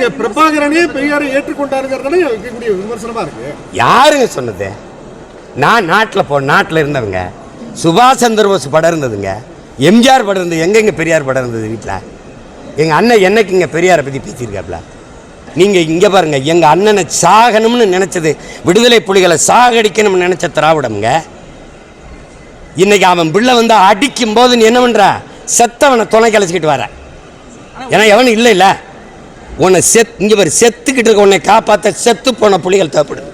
பிரபாகரனே பெரியாரை ஏற்றுக்கொண்டாருங்கிறதானே இருக்கக்கூடிய விமர்சனமா இருக்கு. யாருங்க சொன்னது? நான் நாட்டில் இருந்தவங்க. சுபாஷ் சந்திர போஸ் படம் இருந்ததுங்க, எம்ஜிஆர் படம் இருந்தது. எங்கெங்க பெரியார் படம் இருந்தது வீட்டில்? எங்கள் அண்ணன் என்னைக்கு இங்கே பெரியாரை பற்றி பேசியிருக்காப்ல? நீங்கள் இங்கே பாருங்கள், எங்கள் அண்ணனை சாகணும்னு நினச்சது, விடுதலை புலிகளை சாகடிக்கணும்னு நினச்ச திராவிடம்ங்க. இன்னைக்கு அவன் பிள்ளை வந்து அடிக்கும் போது நீ என்ன பண்ணுற? செத்தவனை துணை கழிச்சிக்கிட்டு வர. ஏன்னா எவனும் இல்லை உன்னை இங்கே பாரு, செத்துக்கிட்டு இருக்க உன்னை காப்பாற்ற செத்து போன புலிகள் தேவைப்படுது.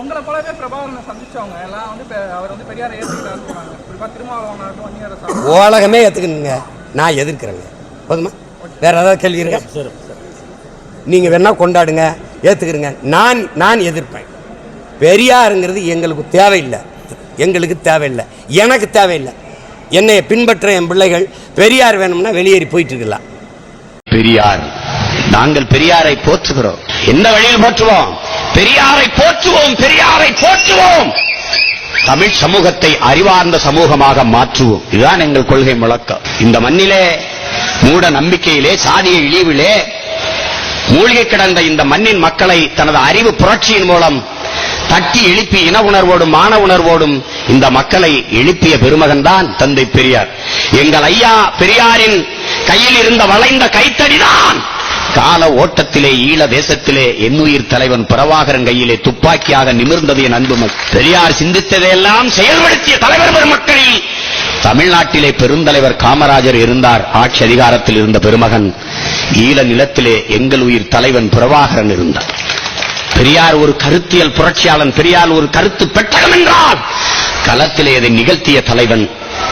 உங்களை போலவே பிரபாகரனை சந்திச்சவங்க எல்லாம் வந்து அவர் வந்து பெரியாரை ஏற்றுக்கிட்டாருன்னு சொன்னாங்க. திருமாவளவன் உலகமே ஏற்றுக்கணுங்க, நான் எதிர்க்கிறேங்க. போதுமா? வேற ஏதாவது கேள்வி இருக்கா? நீங்கள் வேணா கொண்டாடுங்க, ஏற்றுக்கிறீங்க. நான் எதிர்ப்பேன். பெரியாருங்கிறது எங்களுக்கு தேவையில்லை, எனக்கு தேவையில்லை. என்னை பின்பற்ற என் பிள்ளைகள் பெரியார் வேணும்னா வெளியேறி போயிட்டு இருக்கலாம். பெரியார், நாங்கள் பெரியாரை போற்றுகிறோம். எந்த வழியில் போற்றுவோம்? பெரியாரை போற்றுவோம். தமிழ் சமூகத்தை அறிவார்ந்த சமூகமாக மாற்றுவோம். இதுதான் எங்கள் கொள்கை முழக்கம். இந்த மண்ணிலே மூட நம்பிக்கையிலே, சாதிய இழிவிலே மூழ்கி கிடந்த இந்த மண்ணின் மக்களை தனது அறிவு புரட்சியின் மூலம் தட்டி எழுப்பி இன உணர்வோடும் மான உணர்வோடும் இந்த மக்களை எழுப்பிய பெருமகன் தான் தந்தை பெரியார். எங்கள் ஐயா பெரியாரின் கையில் இருந்த வளைந்த கைத்தடிதான் கால ஓட்டத்திலே ஈழ தேசத்திலே என்னுயிர் தலைவன் பிரபாகரன் கையிலே துப்பாக்கியாக நிமிர்ந்தது. என் அன்பு பெரியார் சிந்தித்ததையெல்லாம் செயல்படுத்திய தலைவர் பெருமக்களில் தமிழ்நாட்டிலே பெருந்தலைவர் காமராஜர் இருந்தார். ஆட்சி அதிகாரத்தில் இருந்த பெருமகன். ஈழ நிலத்திலே எங்கள் உயிர் தலைவன் பிரபாகரன் இருந்தார். பெரியார் ஒரு கருத்தியல் புரட்சியாளன், பெரியார் ஒரு கருத்து பெட்டகம் என்றால் களத்திலே அதை நிகழ்த்திய தலைவன்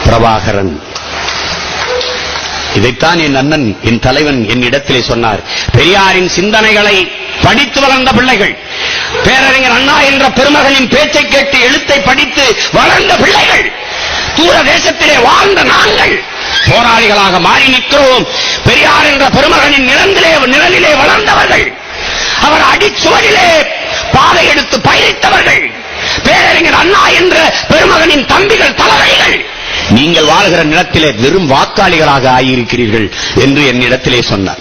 பிரபாகரன். இதைத்தான் என் அண்ணன், என் தலைவன் என்னிடத்திலே சொன்னார். பெரியாரின் சிந்தனைகளை படித்து வளர்ந்த பிள்ளைகள், பேரறிஞர் அண்ணா என்ற பெருமகனின் பேச்சை கேட்டு எழுத்தை படித்து வளர்ந்த பிள்ளைகள், தூர தேசத்திலே வாழ்ந்த நாங்கள் போராளிகளாக மாறி நிற்கிறோம். பெரியார் என்ற பெருமகனின் நிழலிலே வளர்ந்தவர்கள், அவர் அடிச்சுவடிலே பாதை எடுத்து பயணித்தவர்கள், பேரறிஞர் அண்ணா என்ற பெருமகனின் தம்பிகள், தலைவர்கள். நீங்கள் வாழ்கிற நிலத்திலே வெறும் வாக்காளிகளாக ஆகியிருக்கிறீர்கள் என்று என்னிடத்திலே சொன்னார்.